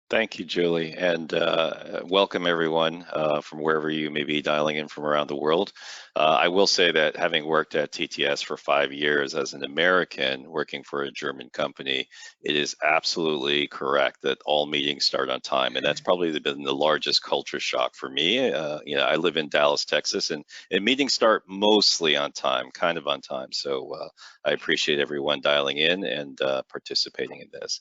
Thank you, Julie, and welcome everyone from wherever you may be dialing in from around the world. I will say that having worked at TTS for 5 years as an American working for a German company, it is absolutely correct that all meetings start on time, and that's probably been the largest culture shock for me. I live in Dallas, Texas, and meetings start mostly on time, kind of on time. So I appreciate everyone dialing in and participating in this.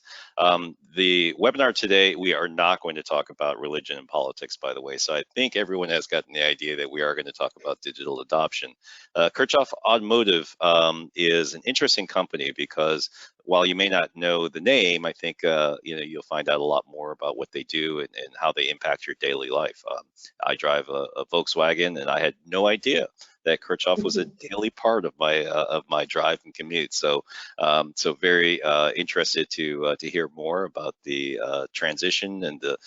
The webinar today, we are not going to talk about religion and politics, by the way. So I think everyone has gotten the idea that we are going to talk about digital adoption. KIRCHHOFF Automotive is an interesting company because while you may not know the name, I think you'll find out a lot more about what they do and how they impact your daily life. I drive a Volkswagen, and I had no idea that KIRCHHOFF was a daily part of my drive and commute. So very interested to hear more about the transition and the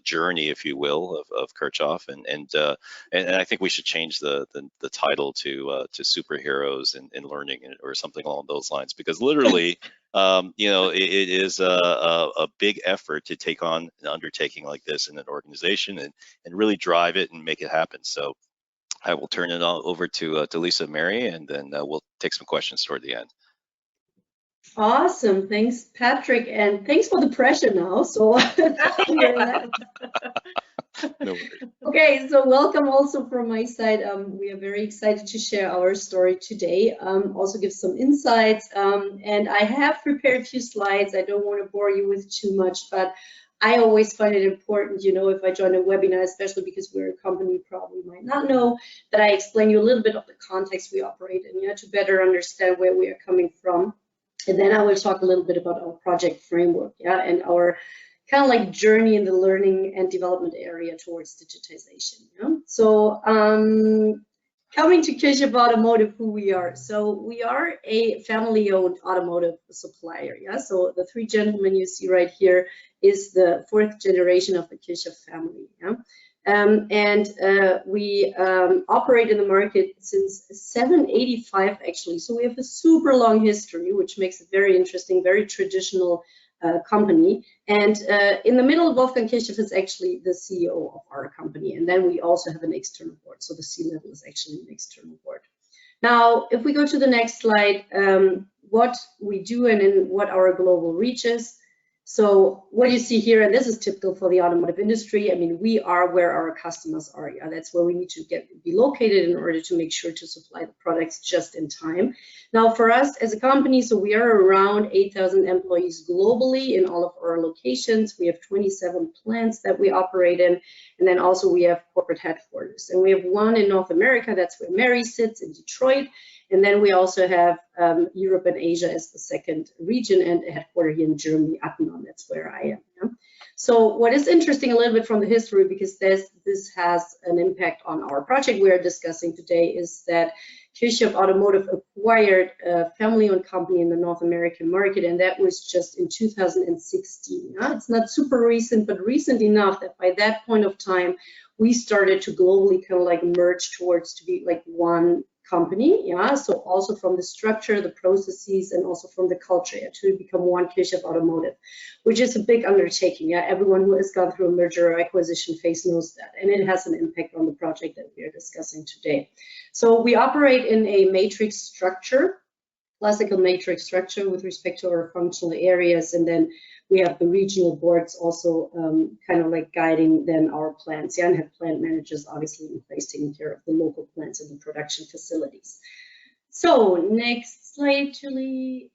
journey, if you will, of KIRCHHOFF, and I think we should change the title to superheroes in learning or something along those lines, because literally it is a big effort to take on an undertaking like this in an organization and really drive it and make it happen. So I will turn it over to Lisa Mary, and then we'll take some questions toward the end. Awesome, thanks, Patrick, and thanks for the pressure now. So, no okay, so welcome also from my side. We are very excited to share our story today. Also give some insights, and I have prepared a few slides. I don't want to bore you with too much, but I always find it important, if I join a webinar, especially because we're a company you probably might not know, that I explain you a little bit of the context we operate in, to better understand where we are coming from. And then I will talk a little bit about our project framework, and our kind of like journey in the learning and development area towards digitization. So coming to KIRCHHOFF Automotive, who we are. So we are a family-owned automotive supplier. So the three gentlemen you see right here is the fourth generation of the KIRCHHOFF family. We operate in the market since 785 actually. So we have a super long history, which makes it very interesting, very traditional company. And in the middle, Wolfgang Kirchhoff is actually the CEO of our company. And then we also have an external board. So the C-level is actually an external board. Now, if we go to the next slide, what we do and what our global reach is. So what you see here, and this is typical for the automotive industry, I mean, we are where our customers are. That's where we need to be located in order to make sure to supply the products just in time. Now, for us as a company, so we are around 8,000 employees globally in all of our locations. We have 27 plants that we operate in, and then also we have corporate headquarters. And we have one in North America, that's where Mary sits in Detroit. And then we also have Europe and Asia as the second region, and a headquarter here in Germany, Attenon, that's where I am. So what is interesting a little bit from the history, because this has an impact on our project we are discussing today, is that KIRCHHOFF Automotive acquired a family-owned company in the North American market, and that was just in 2016. It's not super recent, but recent enough that by that point of time, we started to globally kind of like merge towards to be like one company, so also from the structure, the processes, and also from the culture to become one KIRCHHOFF Automotive, which is a big undertaking. Everyone who has gone through a merger or acquisition phase knows that, and it has an impact on the project that we are discussing today. So we operate in a matrix structure, classical matrix structure with respect to our functional areas, and then we have the regional boards also kind of like guiding then our plants, and have plant managers obviously in place taking care of the local plants and the production facilities. So next slide, Julie.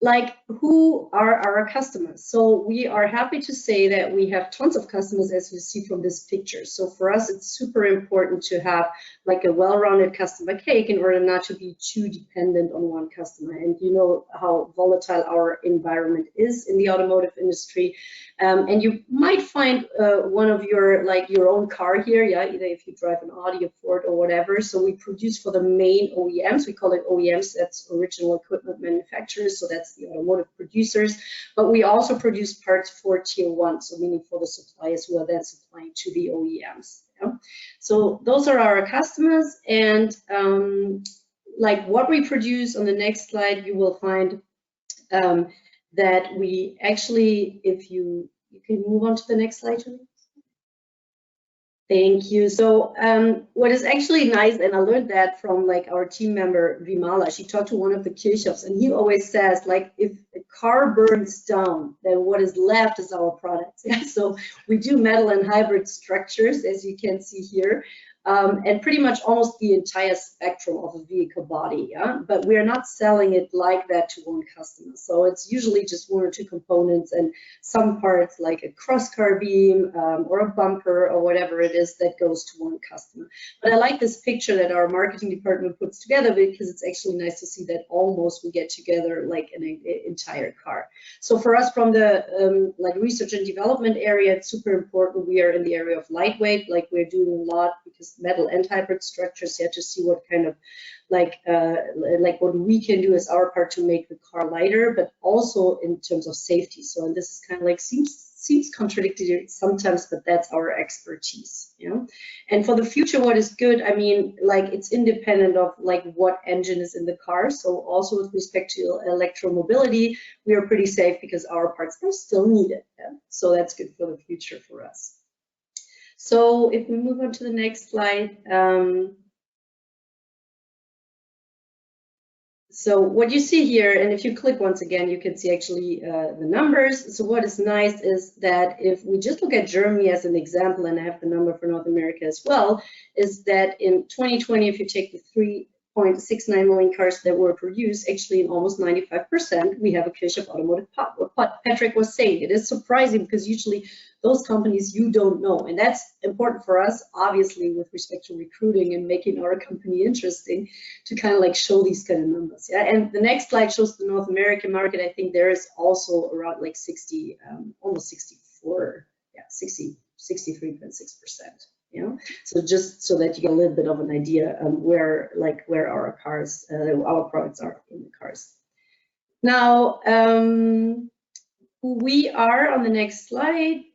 Like, who are our customers? So we are happy to say that we have tons of customers, as you see from this picture. So for us, it's super important to have like a well-rounded customer cake in order not to be too dependent on one customer. And you know how volatile our environment is in the automotive industry. And you might find one of your own car here, either if you drive an Audi, a Ford, or whatever. So we produce for the main OEMs. We call it OEMs, that's original equipment manufacturers. So that's the automotive producers. But we also produce parts for tier one, so meaning for the suppliers who are then supplying to the OEMs. So those are our customers, and like what we produce on the next slide, you will find that we actually, if you can move on to the next slide, Julie. Thank you. So what is actually nice, and I learned that from like our team member Vimala, she talked to one of the KIRCHHOFFs, and he always says, like, if a car burns down, then what is left is our products. Yeah? So we do metal and hybrid structures, as you can see here. And pretty much almost the entire spectrum of a vehicle body, yeah? But we are not selling it like that to one customer. So it's usually just one or two components and some parts like a cross-car beam or a bumper or whatever it is that goes to one customer. But I like this picture that our marketing department puts together because it's actually nice to see that almost we get together like an entire car. So for us from the like research and development area, it's super important. We are in the area of lightweight, like we're doing a lot because metal and hybrid structures, you have to see what kind of like what we can do as our part to make the car lighter, but also in terms of safety. So, and this is kind of like seems contradictory sometimes, but that's our expertise, you know. And for the future, what is good, I mean, like it's independent of like what engine is in the car. So also with respect to electromobility, we are pretty safe because our parts are still needed. Yeah? So that's good for the future for us. So if we move on to the next slide. So what you see here, and if you click once again, you can see actually the numbers. So what is nice is that if we just look at Germany as an example, and I have the number for North America as well, is that in 2020, if you take the 3.69 million cars that were produced, actually in almost 95%, we have a KIRCHHOFF Automotive part. What Patrick was saying, it is surprising because usually those companies you don't know, and that's important for us, obviously, with respect to recruiting and making our company interesting, to kind of like show these kind of numbers. Yeah, and the next slide shows the North American market. I think there is also around like 60, almost 64, yeah, 63.6%. You know, so just so that you get a little bit of an idea where our cars, our products are in the cars. Now, we are on the next slide.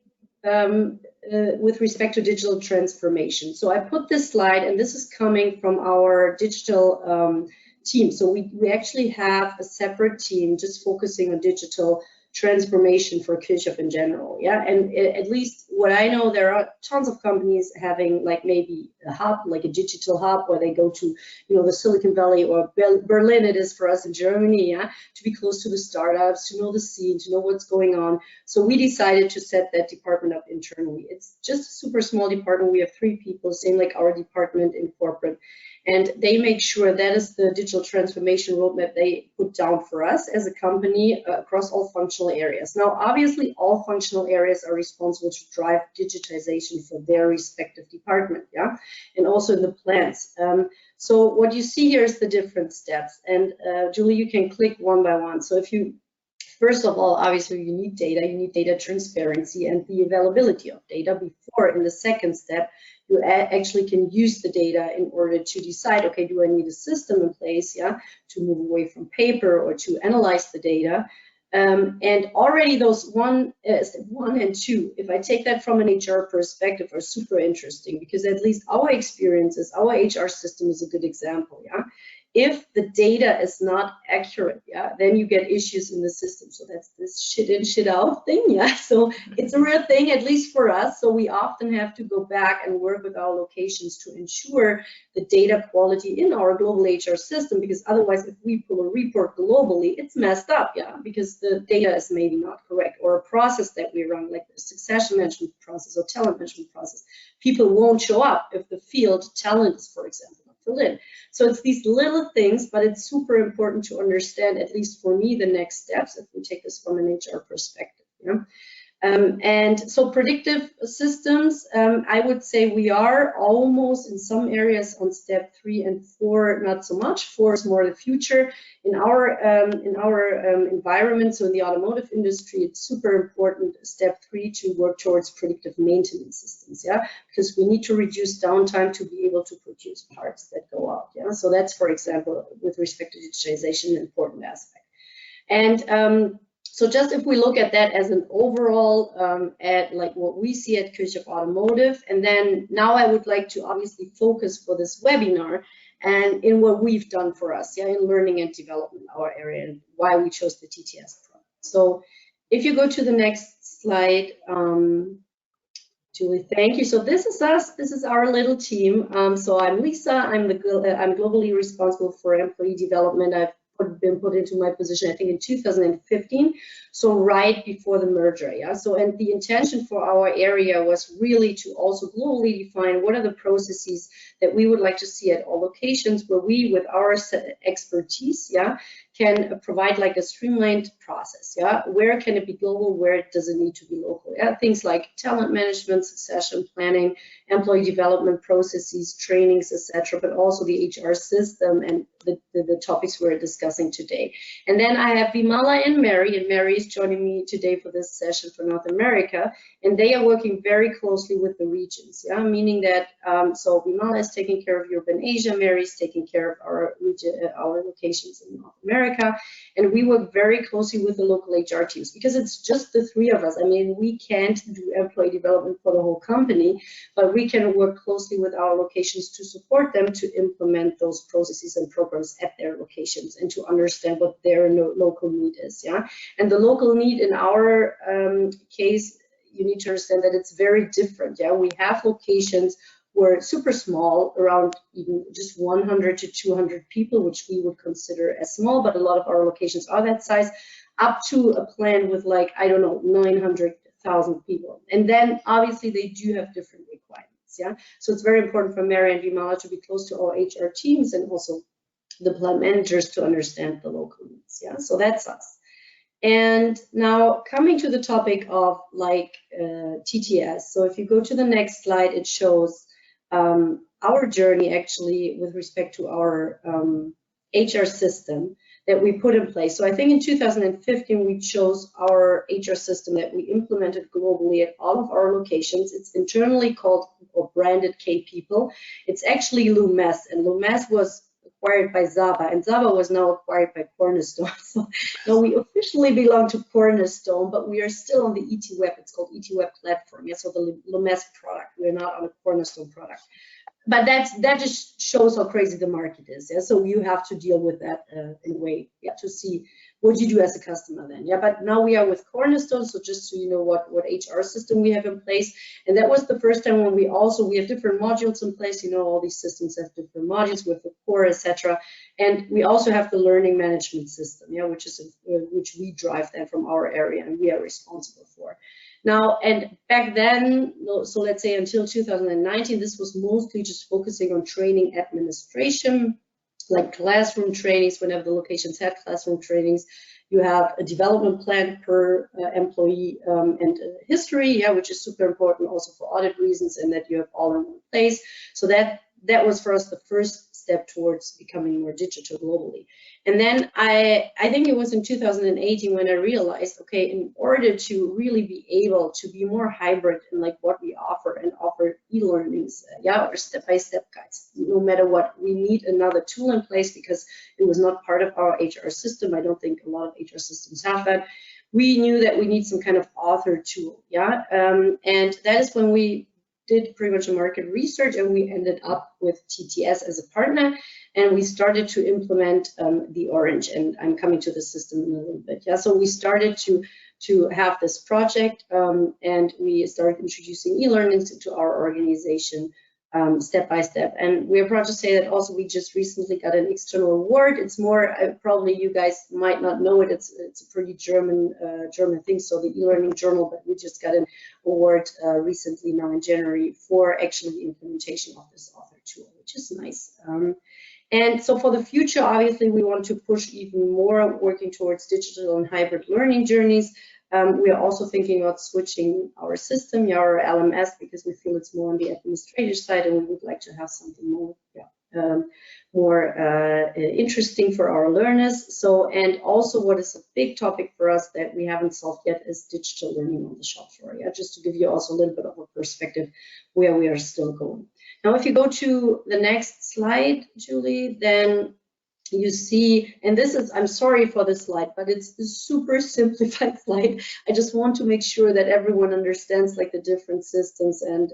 With respect to digital transformation. So I put this slide, and this is coming from our digital team. So we actually have a separate team just focusing on digital transformation for KIRCHHOFF in general. Yeah, and at least what I know, there are tons of companies having like maybe a hub, like a digital hub, where they go to, you know, the Silicon Valley or Berlin, it is for us in Germany, yeah, to be close to the startups, to know the scene, to know what's going on. So we decided to set that department up internally. It's just a super small department. We have 3 people, same like our department in corporate. And they make sure that is the digital transformation roadmap they put down for us as a company across all functional areas. Now, obviously, all functional areas are responsible to drive digitization for their respective department, yeah, and also in the plants. So what you see here is the different steps. And Julie, you can click one by one. So if you, first of all, obviously, you need data transparency and the availability of data before, in the second step, you actually can use the data in order to decide, okay, do I need a system in place, yeah, to move away from paper or to analyze the data. And already those step 1 and 2, if I take that from an HR perspective, are super interesting because at least our experiences, our HR system is a good example, yeah. If the data is not accurate, yeah, then you get issues in the system. So that's this shit in, shit out thing, yeah. So it's a real thing, at least for us. So we often have to go back and work with our locations to ensure the data quality in our global HR system, because otherwise, if we pull a report globally, it's messed up, yeah, because the data is maybe not correct, or a process that we run, like the succession management process or talent management process, people won't show up if the field talent is, for example, filled in. So it's these little things, but it's super important to understand, at least for me, the next steps if we take this from an HR perspective. You know? And so predictive systems, I would say we are almost in some areas on step 3 and 4, not so much. 4 is more the future. In our environment, so in the automotive industry, it's super important, step 3, to work towards predictive maintenance systems, yeah, because we need to reduce downtime to be able to produce parts that go out, yeah. So that's, for example, with respect to digitization, an important aspect. And so just if we look at that as an overall, at like what we see at KIRCHHOFF Automotive, and then now I would like to obviously focus for this webinar and in what we've done for us, yeah, in learning and development, our area, and why we chose the TTS product. So if you go to the next slide, Julie, thank you. So this is us. This is our little team. So I'm Lisa. I'm globally responsible for employee development. I've been put into my position, I think, in 2015. So right before the merger, yeah. So and the intention for our area was really to also globally define what are the processes that we would like to see at all locations, where we, with our expertise, yeah, can provide like a streamlined process, yeah. Where can it be global? Where does it need to be local? Yeah, things like talent management, succession planning, employee development processes, trainings, etc., but also the HR system and the topics we're discussing today. And then I have Vimala and Mary is joining me today for this session for North America, and they are working very closely with the regions, yeah, meaning that so Vimala is taking care of Europe and Asia, Mary is taking care of our region, our locations in North America, and we work very closely with the local HR teams because it's just the three of us. I mean, we can't do employee development for the whole company, but we can work closely with our locations to support them to implement those processes and programs at their locations and to understand what their local need is, yeah. And the local need in our case, you need to understand that it's very different, yeah. We have locations were super small, around even just 100 to 200 people, which we would consider as small, but a lot of our locations are that size, up to a plan with like, I don't know, 900,000 people. And then obviously they do have different requirements, yeah? So it's very important for Mary and Vimala to be close to our HR teams and also the plant managers to understand the local needs, yeah? So that's us. And now coming to the topic of like TTS. So if you go to the next slide, it shows our journey actually with respect to our HR system that we put in place. So I think in 2015 we chose our HR system that we implemented globally at all of our locations. It's internally called or branded K-People. It's actually Lumess, and Lumess was acquired by Zaba, and Zaba was now acquired by Cornerstone. So now we officially belong to Cornerstone, but we are still on the ET Web. It's called ET Web platform. Yeah, so the Lumess product. We're not on a Cornerstone product. But that just shows how crazy the market is. Yeah, so you have to deal with that in a way, yeah, to see what you do as a customer then. Yeah, but now we are with Cornerstone, so just so you know what HR system we have in place. And that was the first time when we have different modules in place. You know, all these systems have different modules with the core, etc. And we also have the learning management system, yeah, which we drive then from our area and we are responsible for. Now, and back then, so let's say until 2019, this was mostly just focusing on training administration, like classroom trainings. Whenever the locations had classroom trainings, you have a development plan per employee and history, yeah, which is super important also for audit reasons, and that you have all in one place. So that was for us the first step towards becoming more digital globally. And then I think it was in 2018 when I realized, okay, in order to really be able to be more hybrid in like what we offer and offer e-learnings, yeah, or step-by-step guides, no matter what, we need another tool in place because it was not part of our HR system. I don't think a lot of HR systems have that. We knew that we need some kind of author tool, yeah, and that is when we did pretty much a market research, and we ended up with TTS as a partner, and we started to implement the Orange, and I'm coming to the system in a little bit. Yeah, so we started to have this project, and we started introducing e-learnings into our organization step by step. And we're proud to say that also we just recently got an external award. It's more, probably you guys might not know it, it's a pretty German thing, so the e-learning journal, but we just got an award recently now in January for actually the implementation of this author tool, which is nice. And so for the future, obviously, we want to push even more working towards digital and hybrid learning journeys. We are also thinking about switching our system, our LMS, because we feel it's more on the administrative side, and we would like to have something more, more interesting for our learners. So, and also what is a big topic for us that we haven't solved yet is digital learning on the shop floor. Yeah, just to give you also a little bit of a perspective where we are still going. Now, if you go to the next slide, Julie, then you see, and this is, I'm sorry for this slide, but it's a super simplified slide. I just want to make sure that everyone understands like the different systems and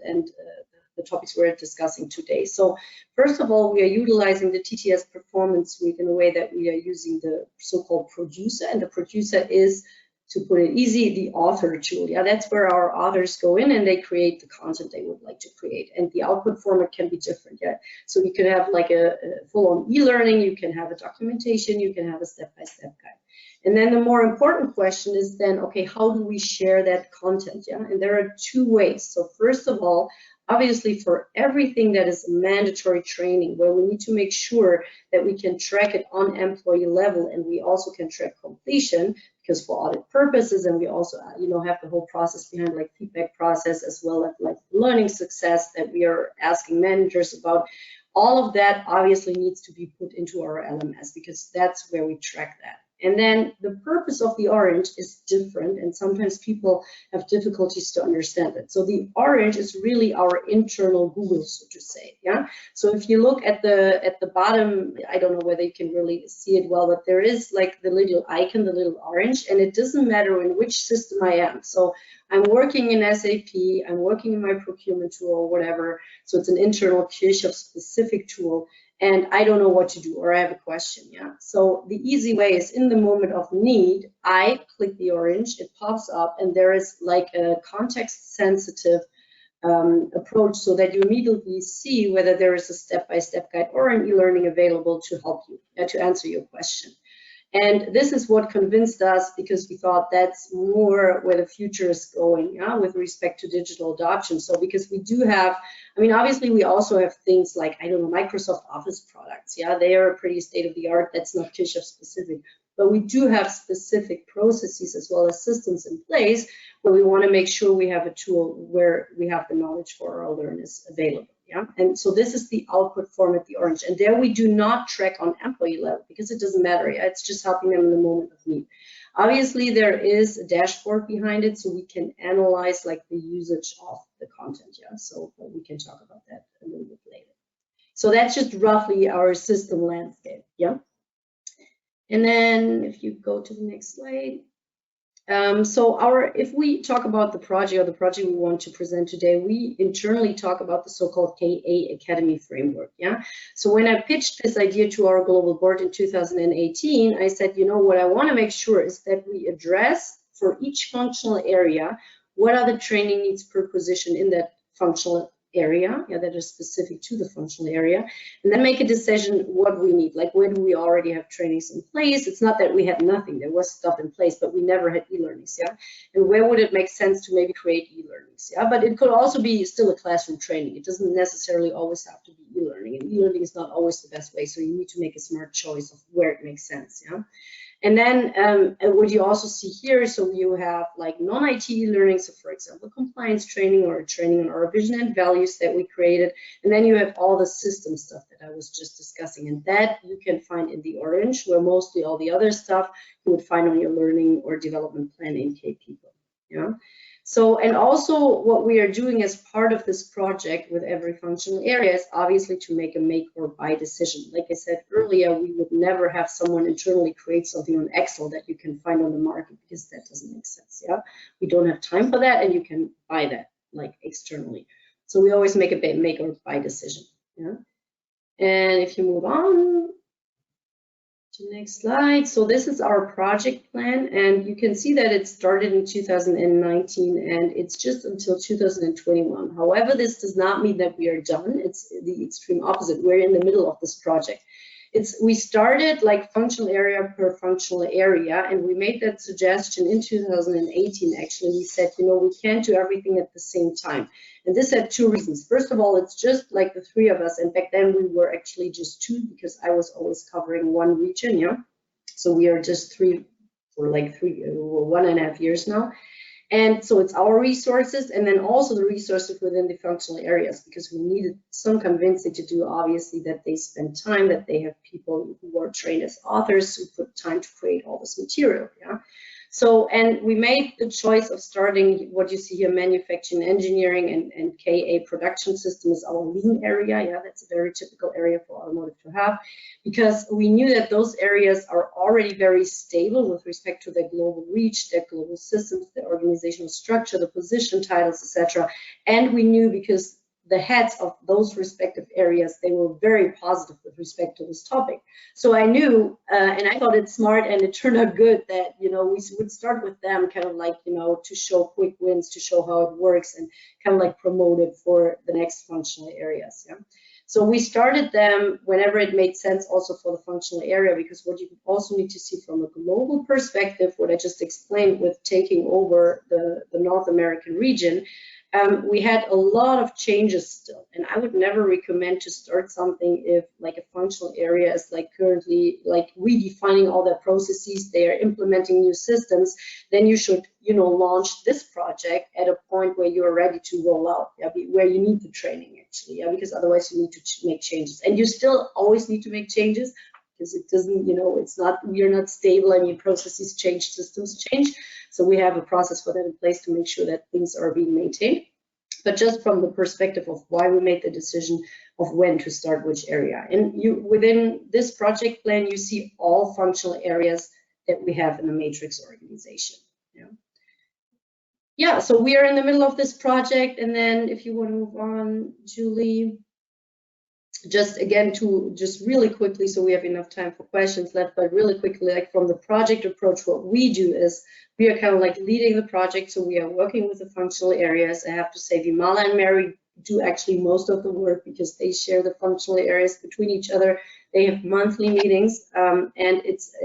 the topics we're discussing today. So first of all, we are utilizing the TTS Performance Suite in a way that we are using the so-called producer, and the producer is to put it easy, the author tool. Yeah, that's where our authors go in and they create the content they would like to create. And the output format can be different. Yeah, so you can have like a full-on e-learning, you can have a documentation, you can have a step-by-step guide. And then the more important question is then, okay, how do we share that content? Yeah, and there are two ways. So first of all, obviously for everything that is mandatory training, where we need to make sure that we can track it on employee level and we also can track completion, because for audit purposes, and we also have the whole process behind like feedback process as well as like learning success that we are asking managers about. All of that obviously needs to be put into our LMS because that's where we track that. And then the purpose of the orange is different, and sometimes people have difficulties to understand it. So the orange is really our internal Google, so to say. Yeah. So if you look at the bottom, I don't know whether you can really see it well, but there is like the little icon, the little orange, and it doesn't matter in which system I am. So I'm working in SAP, I'm working in my procurement tool or whatever. So it's an internal KIRCHHOFF specific tool. And I don't know what to do, or I have a question, yeah? So the easy way is in the moment of need, I click the orange, it pops up, and there is like a context-sensitive approach so that you immediately see whether there is a step-by-step guide or an e-learning available to help you, to answer your question. And this is what convinced us, because we thought that's more where the future is going, yeah, with respect to digital adoption. So because we do have, I mean, obviously we also have things like, I don't know, Microsoft Office products. Yeah, they are pretty state of the art. That's not KIRCHHOFF specific. But we do have specific processes as well as systems in place where we want to make sure we have a tool where we have the knowledge for our learners available. Yeah, and so this is the output format, the orange, and there we do not track on employee level because it doesn't matter. Yeah? It's just helping them in the moment of need. Obviously, there is a dashboard behind it, so we can analyze like the usage of the content. Yeah, so we can talk about that a little bit later. So that's just roughly our system landscape. Yeah, and then if you go to the next slide. If we talk about the project or the project we want to present today, we internally talk about the so-called KA Academy framework. Yeah. So when I pitched this idea to our global board in 2018, I said, you know, what I want to make sure is that we address for each functional area, what are the training needs per position in that functional area, yeah, that is specific to the functional area, and then make a decision what we need, like where do we already have trainings in place. It's not that we had nothing, there was stuff in place, but we never had e-learnings, yeah, and where would it make sense to maybe create e-learnings, yeah, but it could also be still a classroom training. It doesn't necessarily always have to be e-learning, and e-learning is not always the best way, so you need to make a smart choice of where it makes sense, yeah. And then what you also see here, so you have like non-IT learning, so for example, compliance training or training on our vision and values that we created. And then you have all the system stuff that I was just discussing, and that you can find in the orange, where mostly all the other stuff you would find on your learning or development plan in K-People. Yeah. So, and also what we are doing as part of this project with every functional area is obviously to make a make or buy decision. Like I said earlier, we would never have someone internally create something on Excel that you can find on the market because that doesn't make sense. Yeah, we don't have time for that, and you can buy that like externally. So we always make a make or buy decision. Yeah, and if you move on to the next slide. So this is our project plan, and you can see that it started in 2019 and it's just until 2021. However, this does not mean that we are done. It's the extreme opposite. We're in the middle of this project. We started like functional area per functional area, and we made that suggestion in 2018. Actually, we said, you know, we can't do everything at the same time. And this had two reasons. First of all, it's just like the three of us, and back then we were actually just two because I was always covering one region, yeah. So we are just three for like 1.5 years now. And so it's our resources, and then also the resources within the functional areas, because we needed some convincing to do, obviously, that they spend time, that they have people who are trained as authors who put time to create all this material, yeah. So, and we made the choice of starting what you see here, manufacturing, engineering, and KA production system is our lean area. Yeah, that's a very typical area for automotive to have, because we knew that those areas are already very stable with respect to their global reach, their global systems, their organizational structure, the position titles, etc. And we knew because the heads of those respective areas, they were very positive with respect to this topic. So I knew, and I thought it's smart, and it turned out good, that, you know, we would start with them kind of like, you know, to show quick wins, to show how it works, and kind of like promote it for the next functional areas. Yeah. So we started them whenever it made sense, also for the functional area, because what you also need to see from a global perspective, what I just explained with taking over the North American region, we had a lot of changes still, and I would never recommend to start something if like a functional area is like currently like redefining all their processes, they are implementing new systems. Then you should, you know, launch this project at a point where you're ready to roll out, yeah, where you need the training actually, yeah, because otherwise you need to make changes, and you still always need to make changes, because it doesn't, you know, it's not, we are not stable. I mean, processes change, systems change. So we have a process for that in place to make sure that things are being maintained. But just from the perspective of why we made the decision of when to start which area. And you, within this project plan, you see all functional areas that we have in the matrix organization. Yeah. Yeah, so we are in the middle of this project. And then if you want to move on, Julie. Just again, to just really quickly, so we have enough time for questions left, but really quickly, like from the project approach, what we do is we are kind of like leading the project. So we are working with the functional areas. I have to say Vimala and Mary do actually most of the work, because they share the functional areas between each other. They have monthly meetings, and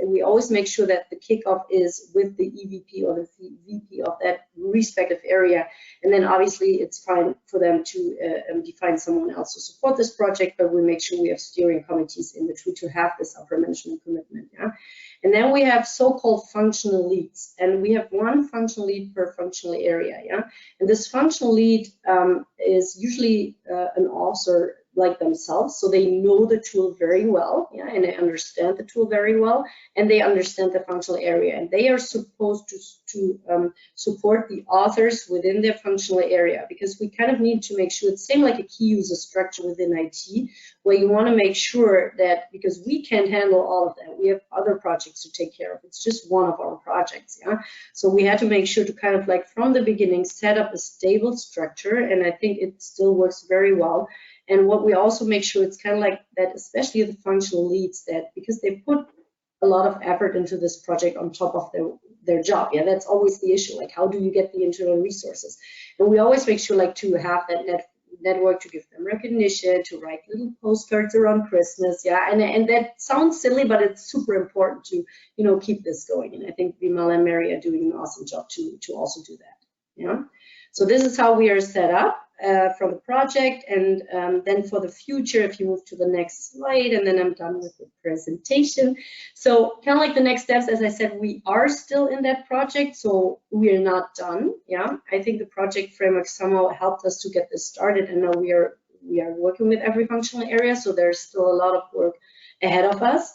we always make sure that the kickoff is with the EVP or the VP of that respective area, and then obviously it's fine for them to define someone else to support this project, but we make sure we have steering committees in between to have this upper management commitment. Yeah, and then we have so-called functional leads, and we have one functional lead per functional area. Yeah, and this functional lead is usually an officer like themselves, so they know the tool very well, yeah, and they understand the tool very well, and they understand the functional area, and they are supposed to support the authors within their functional area, because we kind of need to make sure it's same like a key user structure within IT, where you want to make sure that, because we can't handle all of that, we have other projects to take care of. It's just one of our projects, yeah. So we had to make sure to kind of like from the beginning set up a stable structure, and I think it still works very well. And what we also make sure it's kind of like that, especially the functional leads, that because they put a lot of effort into this project on top of their job. Yeah, that's always the issue. Like, how do you get the internal resources? And we always make sure like to have that network, to give them recognition, to write little postcards around Christmas. Yeah, and that sounds silly, but it's super important to, you know, keep this going. And I think Vimala and Mary are doing an awesome job to also do that. Yeah. So this is how we are set up from the project, and then for the future, if you move to the next slide, and then I'm done with the presentation. So kind of like the next steps, as I said, we are still in that project, so we are not done. Yeah, I think the project framework somehow helped us to get this started, and now we are working with every functional area, so there's still a lot of work ahead of us.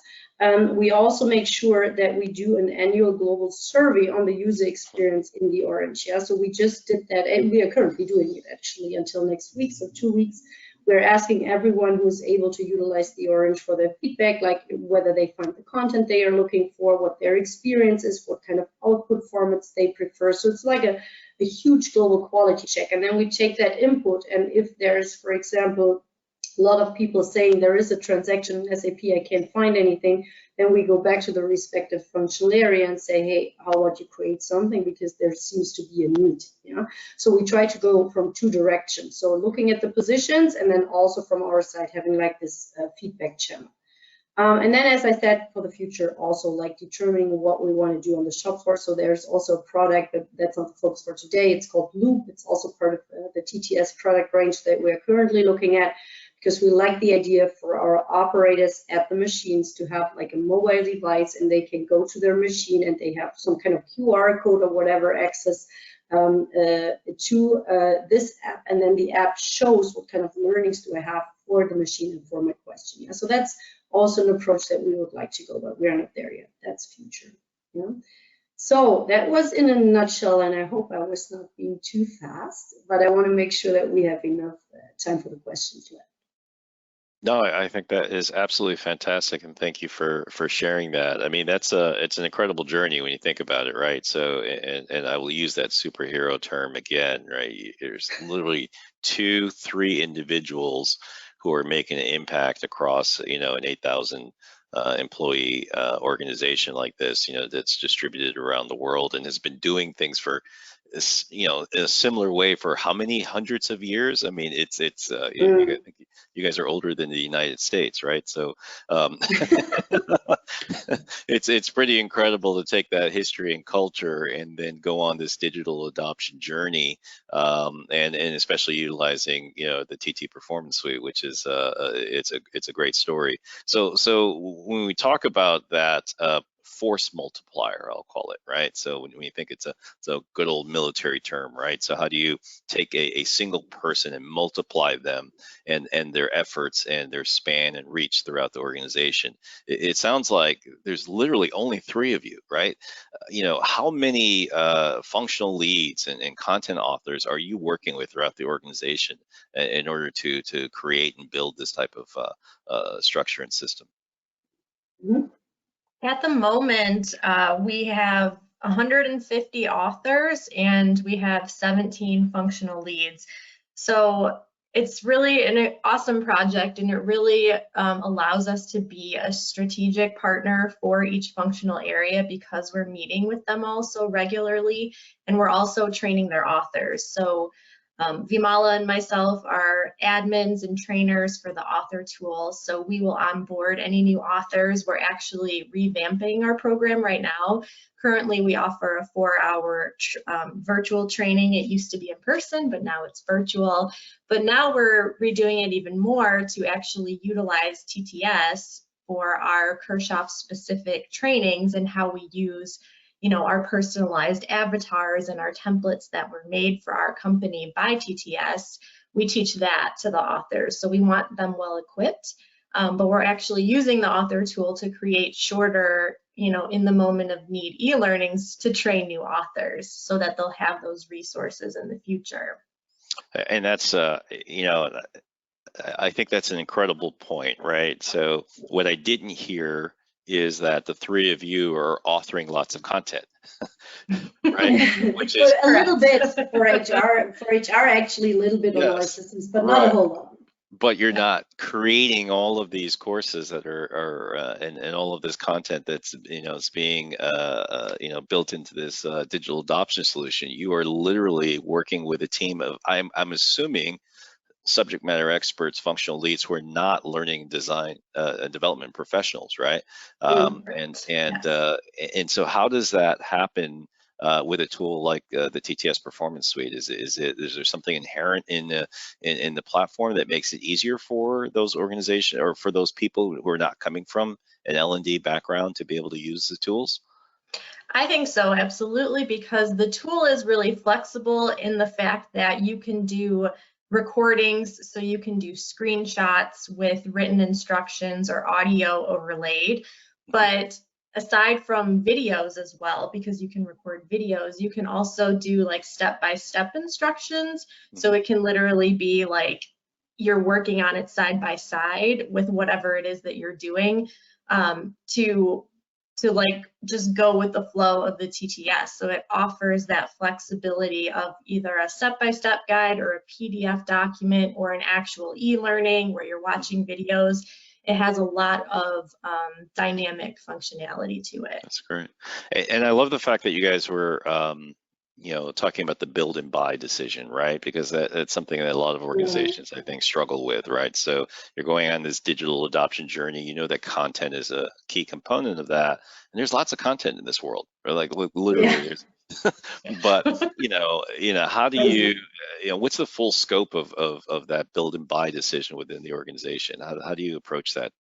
We also make sure that we do an annual global survey on the user experience in the Orange. Yeah, so we just did that, and we are currently doing it actually until next week, so 2 weeks. We're asking everyone who's able to utilize the Orange for their feedback, like whether they find the content they are looking for, what their experience is, what kind of output formats they prefer. So it's like a huge global quality check, and then we take that input, and if there's, for example, a lot of people saying there is a transaction in SAP, I can't find anything, then we go back to the respective functional area and say, hey, how about you create something, because there seems to be a need. Yeah? So we try to go from 2 directions. So looking at the positions, and then also from our side having like this feedback channel. And then, as I said, for the future, also like determining what we want to do on the shop floor. So there's also a product that's not the focus for today. It's called Loop. It's also part of the TTS product range that we're currently looking at, because we like the idea for our operators at the machines to have like a mobile device, and they can go to their machine and they have some kind of QR code or whatever access to this app, and then the app shows what kind of learnings do I have for the machine and for my question. Yeah? So that's also an approach that we would like to go, but we're not there yet. That's future. Yeah? So that was in a nutshell, and I hope I was not being too fast, but I want to make sure that we have enough time for the questions left. No, I think that is absolutely fantastic, and thank you for sharing that. I mean, it's an incredible journey when you think about it, right? So, and I will use that superhero term again, right? There's literally two, three individuals who are making an impact across, an 8,000 employee organization like this, that's distributed around the world and has been doing things for in a similar way for how many hundreds of years? I mean, Mm. you guys are older than the United States, right? So it's pretty incredible to take that history and culture and then go on this digital adoption journey, and especially utilizing the TT Performance Suite, which is it's a great story. So when we talk about that. Force multiplier, I'll call it, right? So when you think it's a good old military term, right? So how do you take a single person and multiply them and their efforts and their span and reach throughout the organization? It sounds like there's literally only three of you, right? How many functional leads and content authors are you working with throughout the organization in order to create and build this type of structure and system? Mhm. At the moment, we have 150 authors and we have 17 functional leads. So it's really an awesome project, and it really allows us to be a strategic partner for each functional area because we're meeting with them all so regularly, and we're also training their authors. So Vimala and myself are admins and trainers for the author tool, so we will onboard any new authors. We're actually revamping our program right now. Currently, we offer a 4-hour virtual training. It used to be in person, but now it's virtual. But now we're redoing it even more to actually utilize TTS for our KIRCHHOFF specific trainings and how we use our personalized avatars and our templates that were made for our company by TTS. We teach that to the authors. So we want them well equipped, but we're actually using the author tool to create shorter, in the moment of need e-learnings to train new authors so that they'll have those resources in the future. And that's, I think that's an incredible point, right? So what I didn't hear is that the three of you are authoring lots of content, right? Which is a little bit for HR actually a little bit on our yes, systems, but not a right. whole lot. But you're not creating all of these courses that are and all of this content that's is being built into this digital adoption solution. You are literally working with a team of I'm assuming subject matter experts, functional leads who are not learning design and development professionals, right? And so how does that happen with a tool like the TTS Performance Suite? Is there something inherent in the platform that makes it easier for those organizations or for those people who are not coming from an L&D background to be able to use the tools? I think so, absolutely, because the tool is really flexible in the fact that you can do recordings, so you can do screenshots with written instructions or audio overlaid. But aside from videos as well, because you can record videos, you can also do like step-by-step instructions. So it can literally be like you're working on it side by side with whatever it is that you're doing, to like just go with the flow of the TTS. So it offers that flexibility of either a step-by-step guide or a PDF document or an actual e-learning where you're watching videos. It has a lot of dynamic functionality to it. That's great. And I love the fact that you guys were talking about the build and buy decision, right? Because that's something that a lot of organizations, I think, struggle with, right? So you're going on this digital adoption journey. You know that content is a key component of that, and there's lots of content in this world, right? Like literally, there's. But how do you, what's the full scope of that build and buy decision within the organization? How do you approach that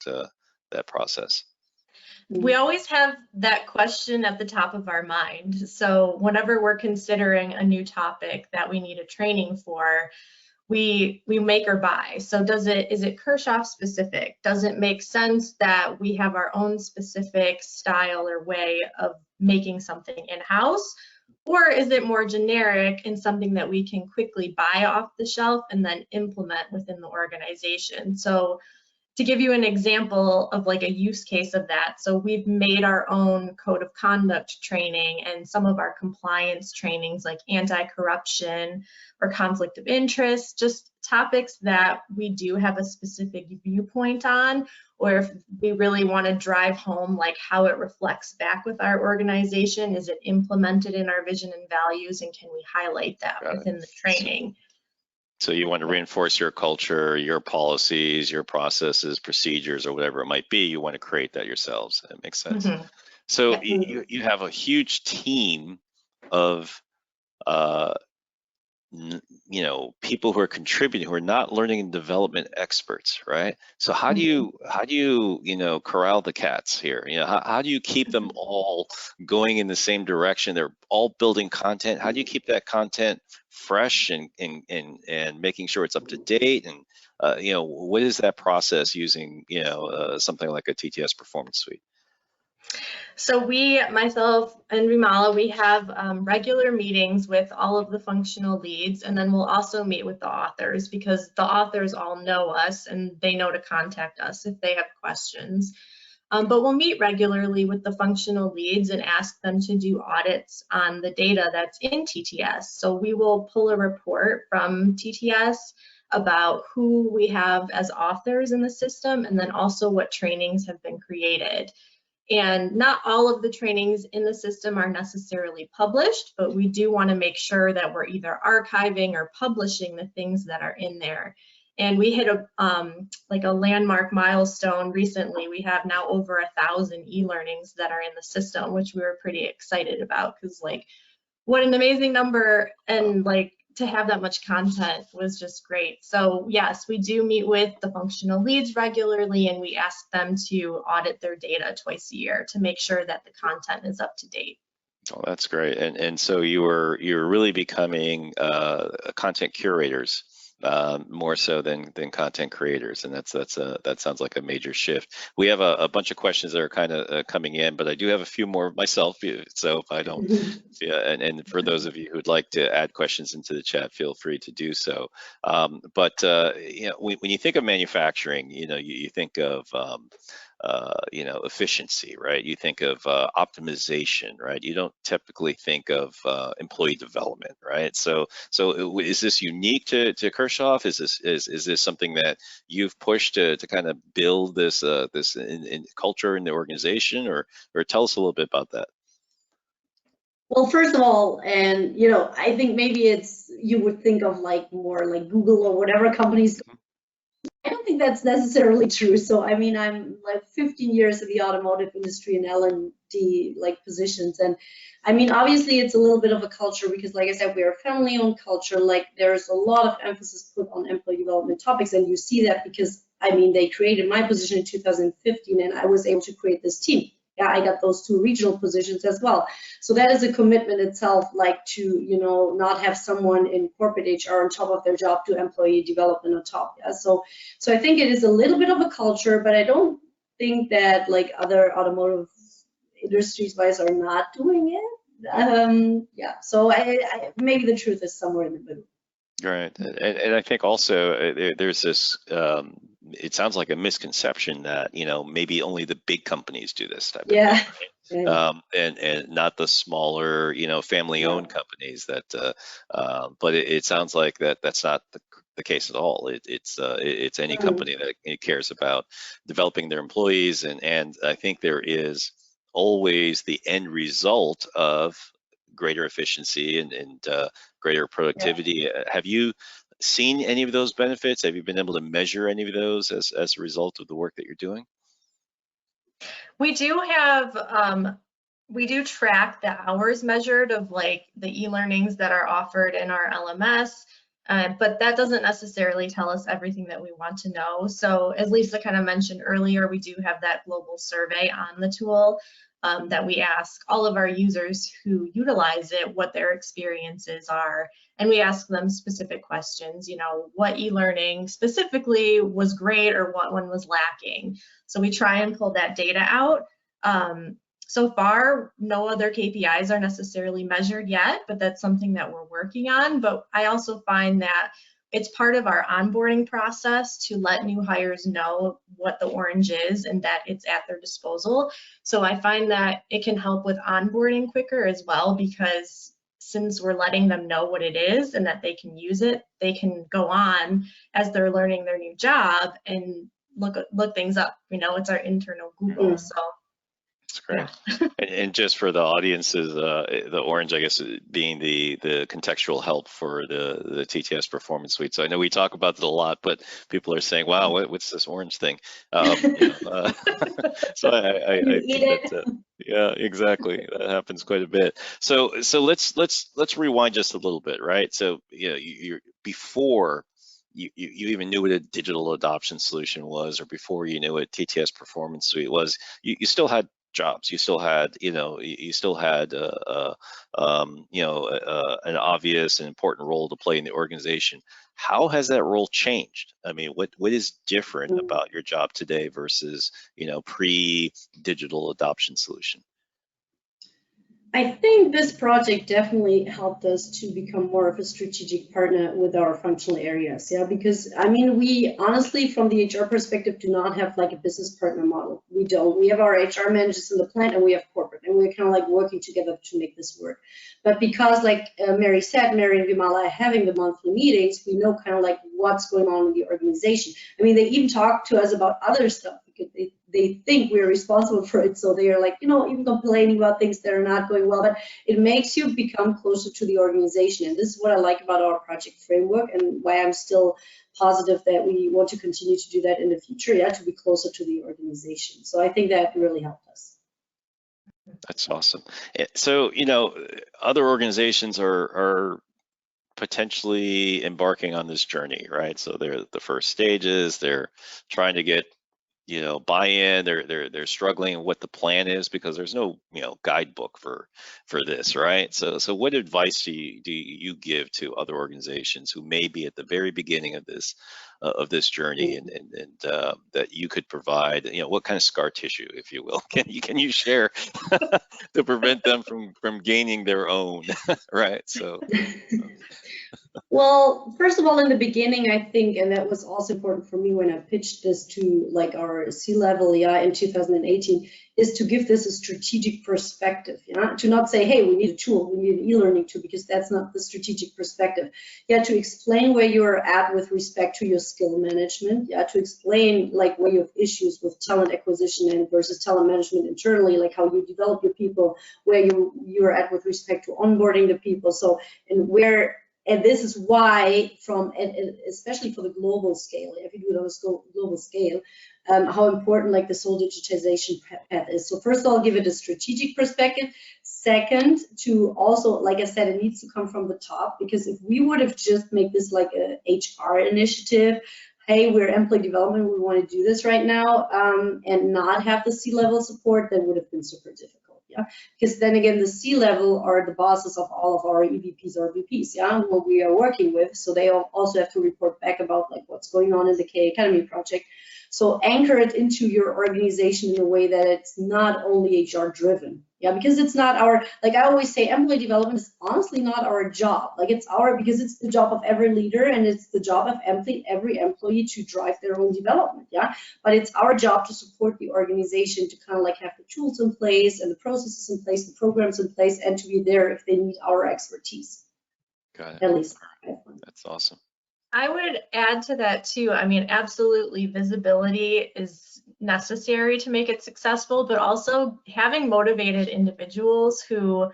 process? We always have that question at the top of our mind. So whenever we're considering a new topic that we need a training for, we make or buy. So is it KIRCHHOFF specific? Does it make sense that we have our own specific style or way of making something in-house? Or is it more generic and something that we can quickly buy off the shelf and then implement within the organization? So to give you an example of like a use case of that, so we've made our own code of conduct training and some of our compliance trainings like anti-corruption or conflict of interest, just topics that we do have a specific viewpoint on, or if we really want to drive home like how it reflects back with our organization, is it implemented in our vision and values, and can we highlight that within the training? So you want to reinforce your culture, your policies, your processes, procedures, or whatever it might be. You want to create that yourselves. That makes sense. Mm-hmm. So you have a huge team of people who are contributing, who are not learning and development experts, right? So how do you corral the cats here? How do you keep them all going in the same direction? They're all building content. How do you keep that content fresh and making sure it's up to date? And what is that process using something like a TTS Performance Suite? So myself and Rimala, we have regular meetings with all of the functional leads, and then we'll also meet with the authors, because the authors all know us and they know to contact us if they have questions. But we'll meet regularly with the functional leads and ask them to do audits on the data that's in TTS. So we will pull a report from TTS about who we have as authors in the system, and then also what trainings have been created. And not all of the trainings in the system are necessarily published, but we do want to make sure that we're either archiving or publishing the things that are in there. And we hit a landmark milestone recently. We have now over 1,000 e-learnings that are in the system, which we were pretty excited about, because like, what an amazing number, and like to have that much content was just great. So yes, we do meet with the functional leads regularly, and we ask them to audit their data twice a year to make sure that the content is up to date. Oh, that's great. And so you're really becoming content curators, more so than content creators, and that sounds like a major shift. We have a bunch of questions that are kind of coming in, but I do have a few more myself. So if I don't, and for those of you who'd like to add questions into the chat, feel free to do so. But when you think of manufacturing, you think of efficiency, right? You think of optimization, right? You don't typically think of employee development, right? So is this unique to KIRCHHOFF? Is this something that you've pushed to kind of build this in culture in the organization, or tell us a little bit about that? Well, first of all, and I think maybe you would think of more like Google or whatever companies. I don't think that's necessarily true. So I mean, I'm like 15 years in the automotive industry in L&D positions, and I mean, obviously it's a little bit of a culture, because like I said, we're a family-owned culture. Like there's a lot of emphasis put on employee development topics, and you see that because I mean, they created my position in 2015, and I was able to create this team. Yeah, I got those 2 regional positions as well. So that is a commitment itself, like to, not have someone in corporate HR on top of their job, do employee development on top. Yeah, so I think it is a little bit of a culture, but I don't think that like other automotive industries wise are not doing it. Yeah, so I maybe the truth is somewhere in the middle. Right, and I think also there's this. It sounds like a misconception that maybe only the big companies do this type of thing, right? Yeah. And not the smaller family-owned companies that. But it sounds like that's not the case at all. It's any company that cares about developing their employees, and I think there is always the end result of greater efficiency and greater productivity. Have you seen any of those benefits? Have you been able to measure any of those as a result of the work that you're doing? We do have, we do track the hours measured of like the e-learnings that are offered in our LMS, but that doesn't necessarily tell us everything that we want to know. So as Lisa kind of mentioned earlier, we do have that global survey on the tool that we ask all of our users who utilize it what their experiences are. And we ask them specific questions, what e-learning specifically was great or what one was lacking. So we try and pull that data out. So far, no other KPIs are necessarily measured yet, but that's something that we're working on. But I also find that it's part of our onboarding process to let new hires know what the orange is and that it's at their disposal. So I find that it can help with onboarding quicker as well, because since we're letting them know what it is and that they can use it, they can go on as they're learning their new job and look things up. You know, it's our internal Google. So that's great. Yeah. And just for the audiences, the orange, I guess, being the contextual help for the TTS Performance Suite. So I know we talk about it a lot, but people are saying, "Wow, what's this orange thing?" So I think that, yeah, exactly. That happens quite a bit. So let's rewind just a little bit, right? So you're before you even knew what a digital adoption solution was, or before you knew what TTS Performance Suite was, you still had jobs. You still had, you still had, an obvious and important role to play in the organization. How has that role changed? I mean, what is different about your job today versus, pre-digital adoption solution? I think this project definitely helped us to become more of a strategic partner with our functional areas. Yeah, because I mean, we honestly, from the HR perspective, do not have like a business partner model. We don't. We have our HR managers in the plant, and we have corporate, and we're kind of like working together to make this work. But because, like Mary said, Mary and Vimala are having the monthly meetings, we know kind of like what's going on in the organization. I mean, they even talk to us about other stuff because they think we're responsible for it. So they are like, even complaining about things that are not going well, but it makes you become closer to the organization. And this is what I like about our project framework, and why I'm still positive that we want to continue to do that in the future, to be closer to the organization. So I think that really helped us. That's awesome. So, other organizations are potentially embarking on this journey, right? So they're the first stages, they're trying to get buy-in, they're struggling what the plan is, because there's no guidebook for this, right? So what advice do you give to other organizations who may be at the very beginning of this journey, and that you could provide, what kind of scar tissue, if you will, can you share to prevent them from gaining their own, right? So well, first of all, in the beginning, I think, and that was also important for me when I pitched this to like our C-level, in 2018, is to give this a strategic perspective, to not say, hey, we need a tool, we need an e-learning tool, because that's not the strategic perspective. To explain where you're at with respect to your skill management, to explain like where you have issues with talent acquisition and versus talent management internally, like how you develop your people, where you're at with respect to onboarding the people. So, and this is why, especially for the global scale, if you do it on a global scale, how important like this whole digitization path is. So first of all, give it a strategic perspective. Second, to also, like I said, it needs to come from the top, because if we would have just made this like a HR initiative, hey, we're employee development, we want to do this right now, and not have the C-level support, that would have been super difficult. Because then again, the C-level are the bosses of all of our EVPs or VPs, who we are working with. So they also have to report back about like what's going on in the K Academy project. So anchor it into your organization in a way that it's not only HR driven. Because it's not like I always say, employee development is honestly not our job. Like because it's the job of every leader, and it's the job of every employee to drive their own development. But it's our job to support the organization, to kind of like have the tools in place and the processes in place, the programs in place, and to be there if they need our expertise. Got it. At least. That's awesome. I would add to that too. I mean, absolutely, visibility is necessary to make it successful, but also having motivated individuals who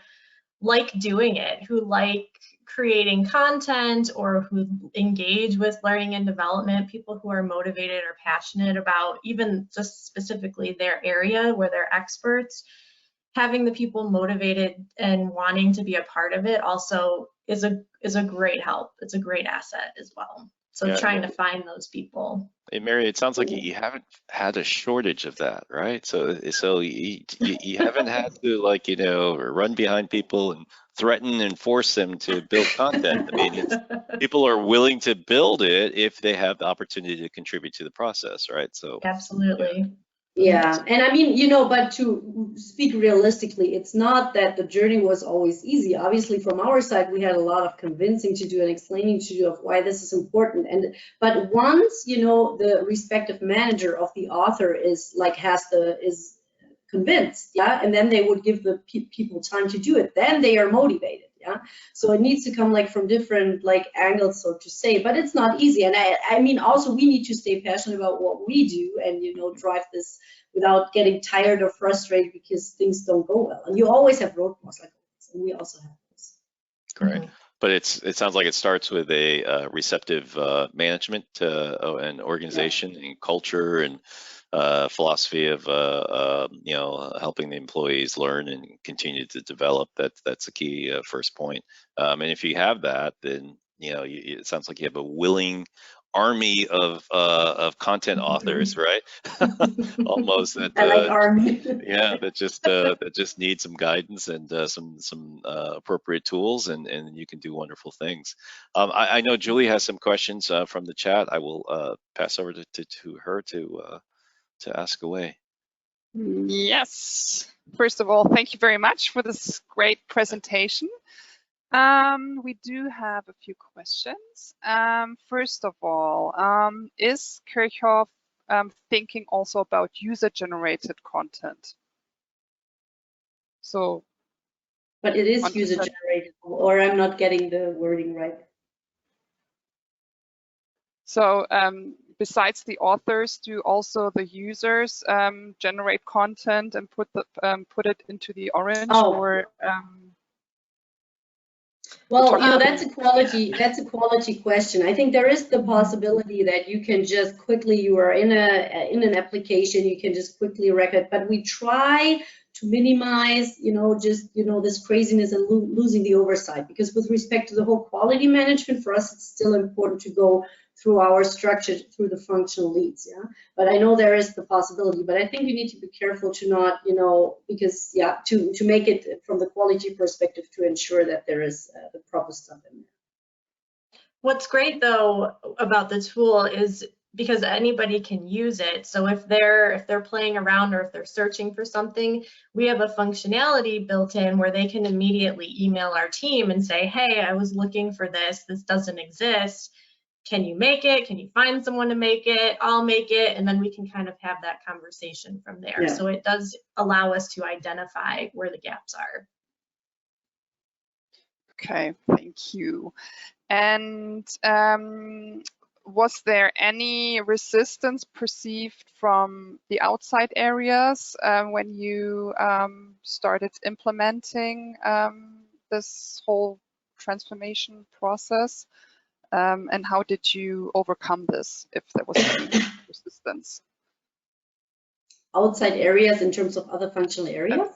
like doing it, who like creating content, or who engage with learning and development, people who are motivated or passionate about even just specifically their area where they're experts. Having the people motivated and wanting to be a part of it also is a great help. It's a great asset as well. So trying to find those people. Hey, Mary, it sounds like you haven't had a shortage of that, right? So you haven't had to run behind people and threaten and force them to build content. I mean, people are willing to build it if they have the opportunity to contribute to the process, right? So absolutely. Yeah, and I mean, but to speak realistically, it's not that the journey was always easy. Obviously, from our side, we had a lot of convincing to do and explaining to do of why this is important. But once, the respective manager of the author is convinced, yeah, and then they would give the people time to do it, then they are motivated. Yeah, so it needs to come from different angles, so to say, but it's not easy. And I mean, also we need to stay passionate about what we do and drive this without getting tired or frustrated because things don't go well. And you always have roadblocks like this, and we also have this. Correct. But it sounds like it starts with a receptive management and organization and culture and philosophy of helping the employees learn and continue to develop. That's a key first point. And if you have that, then it sounds like you have a willing army of content authors, right? Almost that. I like army. Yeah, that just need some guidance and some appropriate tools, and you can do wonderful things. I know Julie has some questions from the chat. I will pass over to her to ask away. Yes. First of all, thank you very much for this great presentation. We do have a few questions. First of all, is KIRCHHOFF thinking also about user-generated content? So, but it is user-generated, or I'm not getting the wording right. So, besides the authors, do also the users generate content and put it into the orange? Oh. Or well, that's a quality question. I think there is the possibility that you can just quickly, you are in an application, you can just quickly record, but we try to minimize, this craziness and losing the oversight, because with respect to the whole quality management, for us, it's still important to go through our structure, through the functional leads, yeah. But I know there is the possibility, but I think you need to be careful to not, because, yeah, to make it from the quality perspective to ensure that there is the proper stuff in there. What's great though about the tool is because anybody can use it. So if they're playing around or if they're searching for something, we have a functionality built in where they can immediately email our team and say, hey, I was looking for this doesn't exist. Can you make it? Can you find someone to make it? I'll make it. And then we can kind of have that conversation from there. Yeah. So it does allow us to identify where the gaps are. Okay, thank you. And was there any resistance perceived from the outside areas when you started implementing this whole transformation process? And how did you overcome this, if there was any resistance? Outside areas in terms of other functional areas?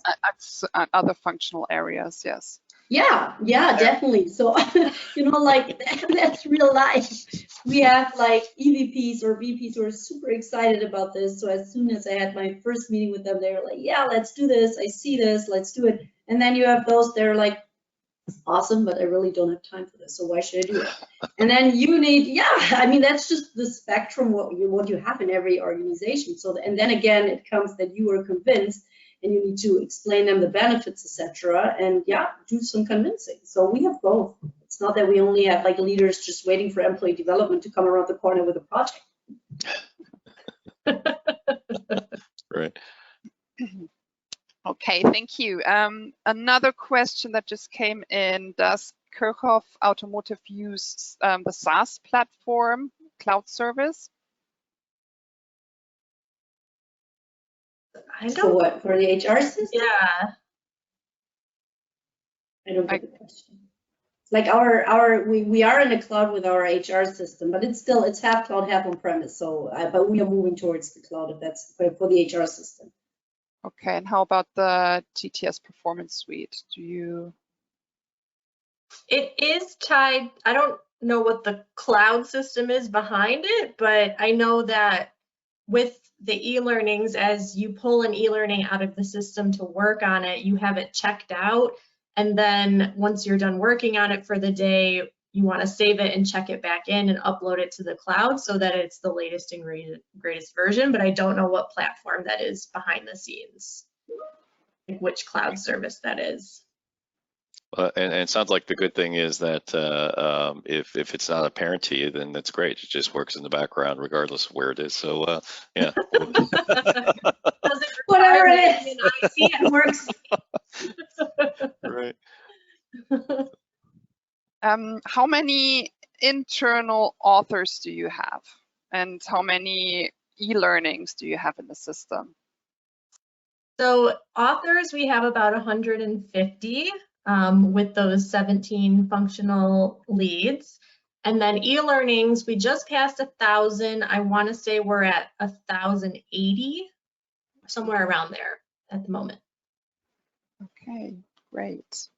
Other functional areas, yes. Yeah, definitely. So, that's real life. We have EVPs or VPs who are super excited about this. So as soon as I had my first meeting with them, they were like, yeah, let's do this. I see this, let's do it. And then you have those, they're like, awesome, but I really don't have time for this, so why should I do it? And then you need, I mean, that's just the spectrum what you have in every organization. So, and then again, it comes that you are convinced and you need to explain them the benefits, etc. And do some convincing. So we have both. It's not that we only have leaders just waiting for employee development to come around the corner with a project. Right. Okay, thank you. Another question that just came in, does KIRCHHOFF Automotive use the SaaS platform cloud service? For what? For the HR system? Yeah. I don't get the question. We are in the cloud with our HR system, but it's half cloud, half on premise. So, but we are moving towards the cloud if that's for the HR system. Okay, and how about the TTS Performance Suite? It is tied, I don't know what the cloud system is behind it, but I know that with the e-learnings, as you pull an e-learning out of the system to work on it, you have it checked out. And then once you're done working on it for the day, you want to save it and check it back in and upload it to the cloud so that it's the latest and greatest version, but I don't know what platform that is behind the scenes, like which cloud service that is. And it sounds like the good thing is that if it's not apparent to you, then that's great. It just works in the background regardless of where it is. So yeah. Whatever it is, it works. Right. How many internal authors do you have? And how many e-learnings do you have in the system? So authors, we have about 150 with those 17 functional leads. And then e-learnings, we just passed 1,000. I want to say we're at 1,080, somewhere around there at the moment. Okay, great.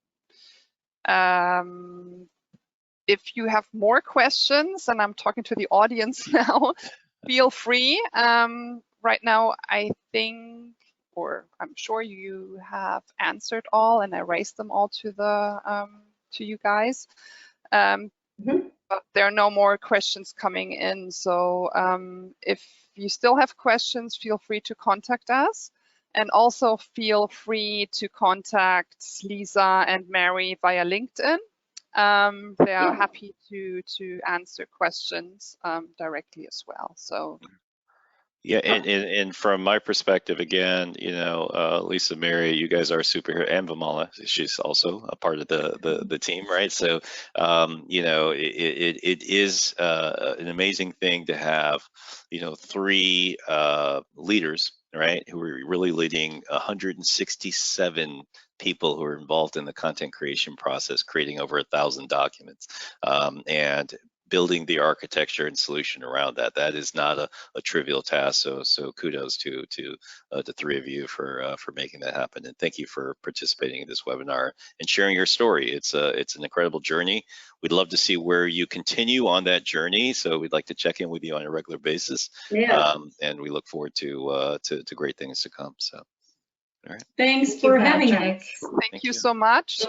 If you have more questions, and I'm talking to the audience now, feel free. Right now, I think, or I'm sure you have answered all, and I raised them all to the to you guys. But there are no more questions coming in. So if you still have questions, feel free to contact us. And also feel free to contact Lisa and Mary via LinkedIn. They are happy to answer questions directly as well. So. Yeah, and from my perspective, again, you know, Lisa, Mary, you guys are superhero, and Vimala, she's also a part of the team, right? So, you know, it is an amazing thing to have, you know, 3 leaders, right, who are really leading 167 people who are involved in the content creation process, creating over 1,000 documents, and building the architecture and solution around that. That is not a trivial task. So kudos to the 3 of you for making that happen, and thank you for participating in this webinar and sharing your story. It's an incredible journey. We'd love to see where you continue on that journey. So we'd like to check in with you on a regular basis. Yeah. And we look forward to great things to come. So, all right. Thanks for having us. Thank you so much.